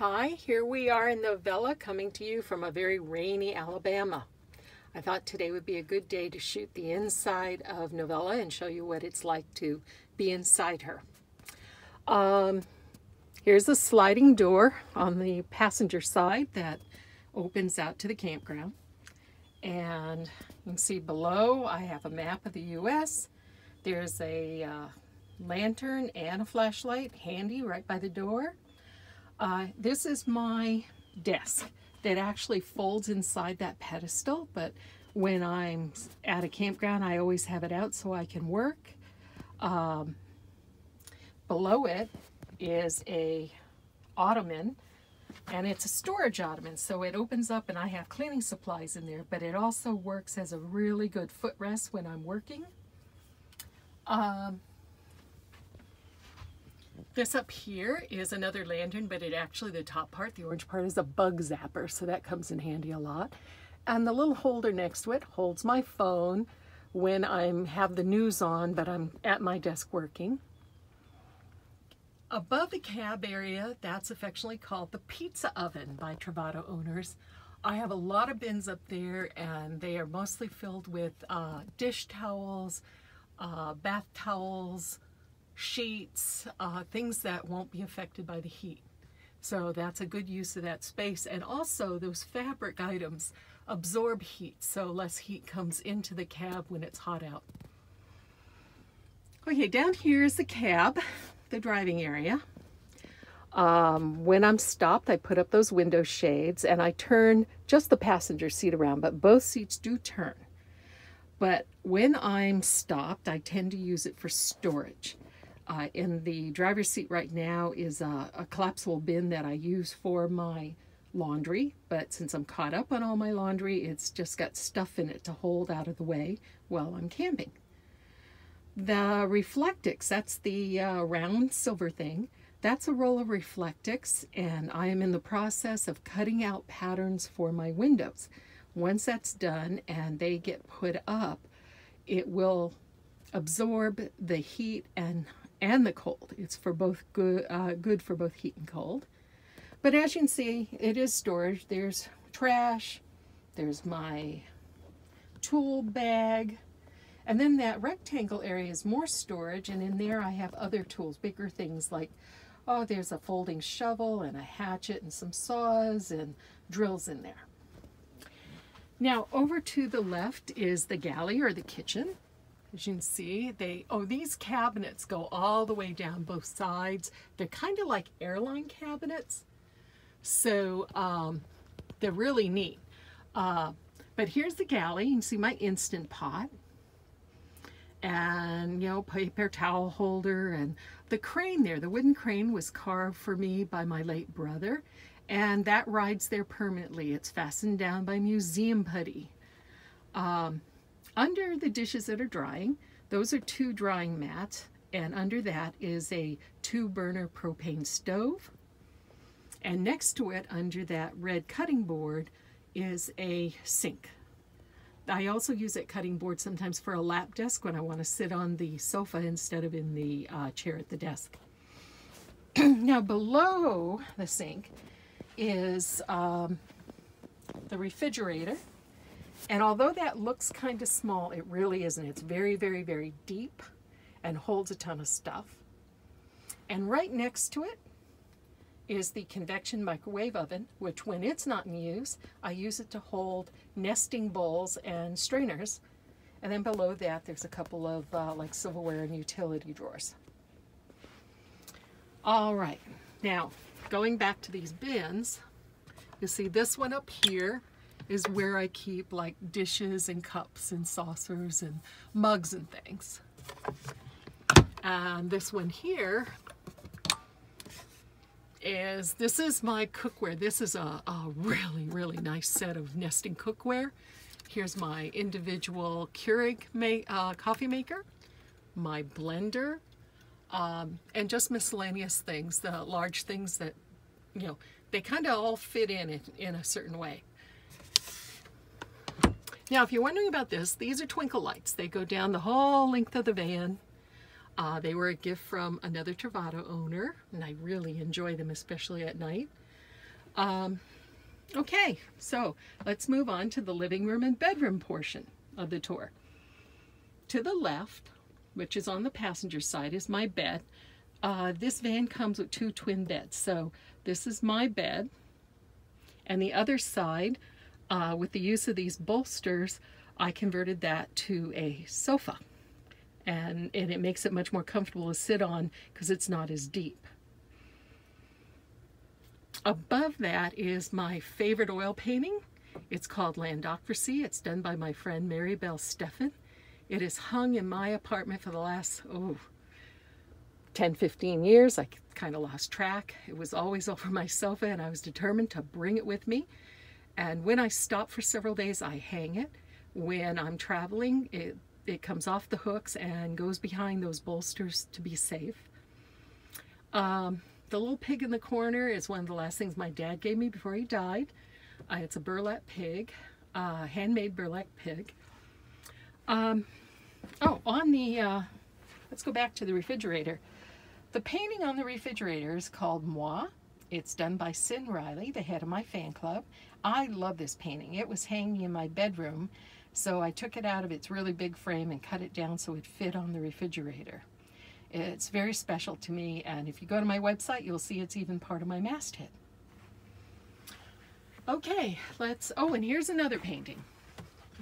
Hi, here we are in Novella, coming to you from a very rainy Alabama. I thought today would be a good day to shoot the inside of Novella and show you what it's like to be inside her. Here's a sliding door on the passenger side that opens out to the campground. And you can see below I have a map of the U.S. There's a lantern and a flashlight handy right by the door. This is my desk that actually folds inside that pedestal, but when I'm at a campground I always have it out so I can work. Below it is a ottoman, and it's a storage ottoman, so it opens up and I have cleaning supplies in there, but it also works as a really good footrest when I'm working. This up here is another lantern, but it actually, the top part, the orange part, is a bug zapper, so that comes in handy a lot. And the little holder next to it holds my phone when I have the news on, but I'm at my desk working. Above the cab area, that's affectionately called the pizza oven by Travato owners. I have a lot of bins up there, and they are mostly filled with dish towels, bath towels, sheets, things that won't be affected by the heat. So that's a good use of that space. And also those fabric items absorb heat, so less heat comes into the cab when it's hot out. Okay, down here is the cab, the driving area. When I'm stopped, I put up those window shades and I turn just the passenger seat around, but both seats do turn. But when I'm stopped, I tend to use it for storage. In the driver's seat right now is a collapsible bin that I use for my laundry, but since I'm caught up on all my laundry, it's just got stuff in it to hold out of the way while I'm camping. The Reflectix, that's the round silver thing, that's a roll of Reflectix, and I am in the process of cutting out patterns for my windows. Once that's done and they get put up, it will absorb the heat and the cold. It's for both good for both heat and cold. But as you can see, it is storage. There's trash, there's my tool bag, and then that rectangle area is more storage, and in there I have other tools, bigger things like, oh, there's a folding shovel and a hatchet and some saws and drills in there. Now over to the left is the galley, or the kitchen. As you can see, these cabinets go all the way down both sides. They're kind of like airline cabinets, so they're really neat. But here's the galley. You can see my Instant Pot, and paper towel holder, and the crane there. The wooden crane was carved for me by my late brother, and that rides there permanently. It's fastened down by museum putty. Under the dishes that are drying, those are 2 drying mats, and under that is a 2-burner propane stove. And next to it, under that red cutting board, is a sink. I also use that cutting board sometimes for a lap desk when I want to sit on the sofa instead of in the chair at the desk. Now below the sink is the refrigerator. And although that looks kind of small, it really isn't. It's very, very, very deep and holds a ton of stuff. And right next to it is the convection microwave oven, which when it's not in use, I use it to hold nesting bowls and strainers. And then below that, there's a couple of like silverware and utility drawers. All right, now going back to these bins, you see this one up here is where I keep like dishes and cups and saucers and mugs and things. And this one here this is my cookware. This is a really, really nice set of nesting cookware. Here's my individual Keurig coffee maker, my blender, and just miscellaneous things, the large things that, they kind of all fit in a certain way. Now, if you're wondering about this, these are twinkle lights. They go down the whole length of the van. They were a gift from another Travato owner, and I really enjoy them, especially at night. Okay, so let's move on to the living room and bedroom portion of the tour. To the left, which is on the passenger side, is my bed. This van comes with 2 twin beds, so this is my bed, and the other side, with the use of these bolsters, I converted that to a sofa, and it makes it much more comfortable to sit on because it's not as deep. Above that is my favorite oil painting. It's called Landocracy. It's done by my friend Mary Belle Steffen. It is hung in my apartment for the last 10-15 years. I kind of lost track. It was always over my sofa, and I was determined to bring it with me. And when I stop for several days, I hang it. When I'm traveling, it comes off the hooks and goes behind those bolsters to be safe. The little pig in the corner is one of the last things my dad gave me before he died. It's a burlap pig, handmade burlap pig. Let's go back to the refrigerator. The painting on the refrigerator is called Moi. It's done by Sin Riley, the head of my fan club. I love this painting. It was hanging in my bedroom, so I took it out of its really big frame and cut it down so it fit on the refrigerator. It's very special to me, and if you go to my website, you'll see it's even part of my masthead. Okay, and here's another painting.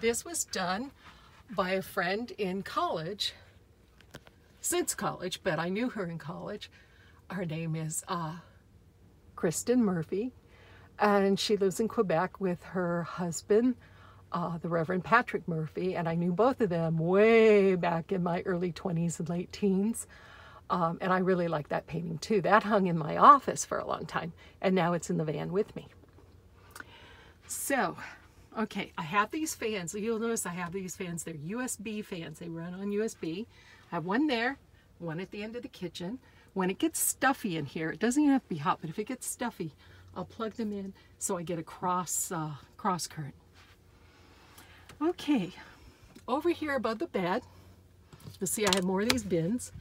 This was done by a friend in college, since college, but I knew her in college. Her name is Kristen Murphy, and she lives in Quebec with her husband, the Reverend Patrick Murphy, and I knew both of them way back in my early 20s and late teens. And I really like that painting too. That hung in my office for a long time, and now it's in the van with me. So, okay, I have these fans. You'll notice I have these fans. They're USB fans. They run on USB. I have one there, one at the end of the kitchen. When it gets stuffy in here, it doesn't even have to be hot, but if it gets stuffy, I'll plug them in so I get a cross current. Okay, over here above the bed, you'll see I have more of these bins.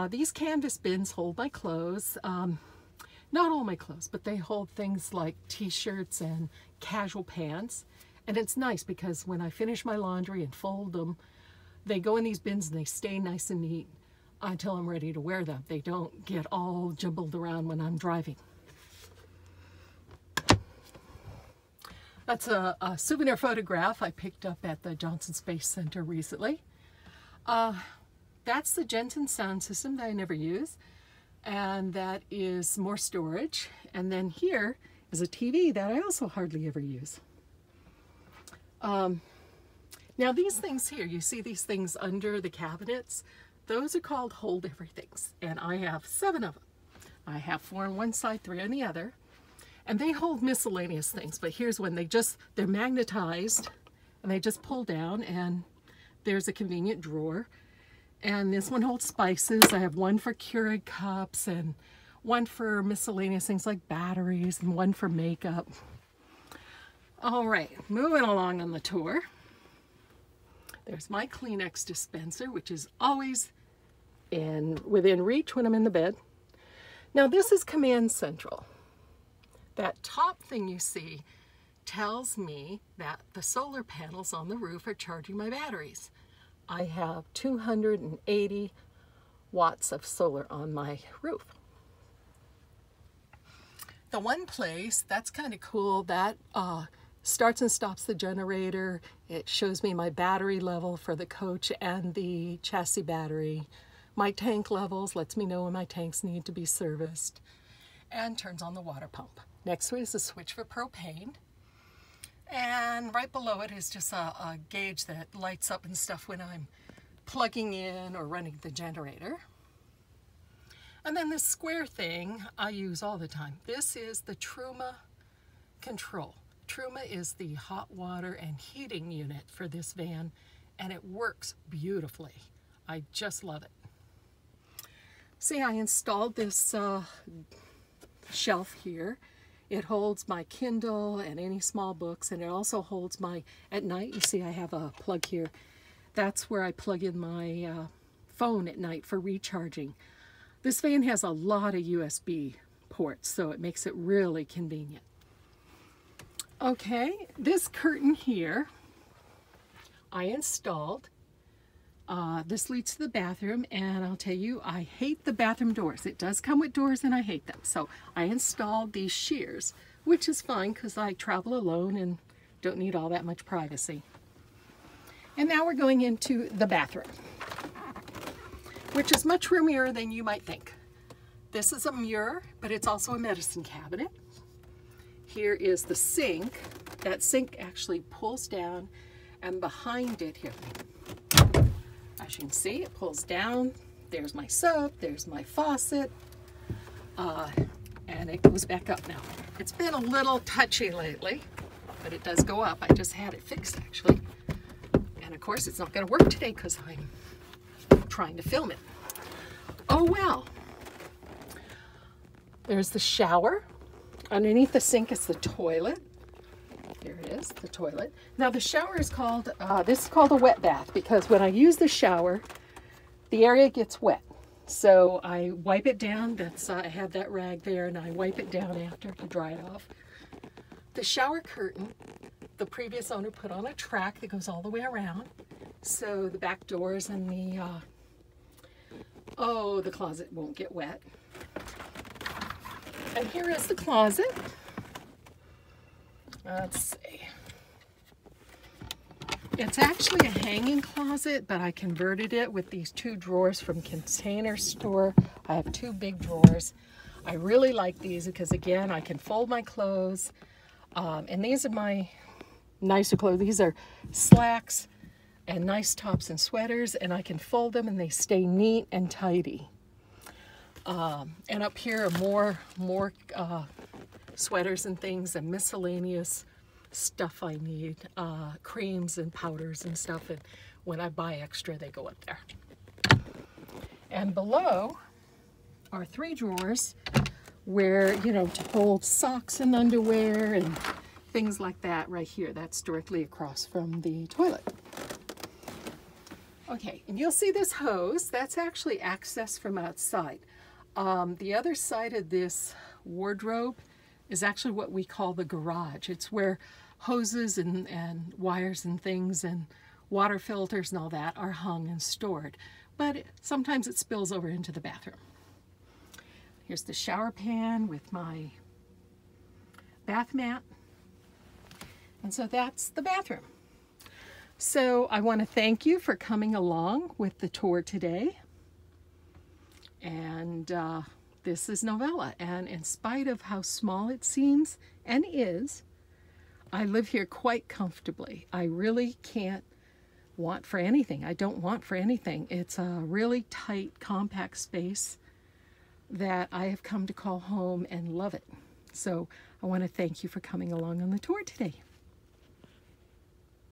These canvas bins hold my clothes. Not all my clothes, but they hold things like t-shirts and casual pants. And it's nice because when I finish my laundry and fold them, they go in these bins and they stay nice and neat until I'm ready to wear them. They don't get all jumbled around when I'm driving. That's a souvenir photograph I picked up at the Johnson Space Center recently. That's the Jensen sound system that I never use, and that is more storage. And then here is a TV that I also hardly ever use. Now these things here, you see these things under the cabinets, those are called hold everythings, and I have 7 of them. I have 4 on one side, 3 on the other. And they hold miscellaneous things, but here's one. They're magnetized, and they just pull down, and there's a convenient drawer. And this one holds spices. I have one for Keurig cups, and one for miscellaneous things like batteries, and one for makeup. All right, moving along on the tour. There's my Kleenex dispenser, which is always within reach when I'm in the bed. Now this is Command Central. That top thing you see tells me that the solar panels on the roof are charging my batteries. I have 280 watts of solar on my roof. The one place that's kind of cool, that starts and stops the generator. It shows me my battery level for the coach and the chassis battery. My tank levels, lets me know when my tanks need to be serviced, and turns on the water pump. Next to it is a switch for propane, and right below it is just a gauge that lights up and stuff when I'm plugging in or running the generator. And then this square thing I use all the time. This is the Truma control. Truma is the hot water and heating unit for this van, and it works beautifully. I just love it. See, I installed this shelf here. It holds my Kindle and any small books, and it also holds at night, you see I have a plug here. That's where I plug in my phone at night for recharging. This van has a lot of USB ports, so it makes it really convenient. Okay, this curtain here I installed. This leads to the bathroom, and I'll tell you, I hate the bathroom doors. It does come with doors and I hate them. So I installed these shears, which is fine because I travel alone and don't need all that much privacy. And now we're going into the bathroom, which is much roomier than you might think. This is a mirror, but it's also a medicine cabinet. Here is the sink. That sink actually pulls down, and behind it here, as you can see, it pulls down. There's my soap, there's my faucet, and it goes back up now. It's been a little touchy lately, but it does go up. I just had it fixed actually. And of course it's not gonna work today because I'm trying to film it. Oh well. There's the shower. Underneath the sink is the toilet. Here it is, the toilet. Now the shower is called, this is called a wet bath because when I use the shower, the area gets wet. So I wipe it down. That's I have that rag there, and I wipe it down after to dry it off. The shower curtain, the previous owner put on a track that goes all the way around. So the back doors and the closet won't get wet. And here is the closet. Let's see. It's actually a hanging closet, but I converted it with these two drawers from Container Store. I have two big drawers. I really like these because, again, I can fold my clothes. And these are my nicer clothes. These are slacks and nice tops and sweaters, and I can fold them and they stay neat and tidy. And up here are more sweaters and things and miscellaneous stuff I need, creams and powders and stuff, and when I buy extra they go up there. And below are three drawers where, you know, to hold socks and underwear and things like that right here. That's directly across from the toilet. Okay, and you'll see this hose. That's actually access from outside. The other side of this wardrobe is actually what we call the garage. It's where hoses and wires and things and water filters and all that are hung and stored. But sometimes it spills over into the bathroom. Here's the shower pan with my bath mat. And so that's the bathroom. So I want to thank you for coming along with the tour today. And this is Novella, and in spite of how small it seems and is, I live here quite comfortably. I really can't want for anything. I don't want for anything. It's a really tight, compact space that I have come to call home and love it. So I want to thank you for coming along on the tour today.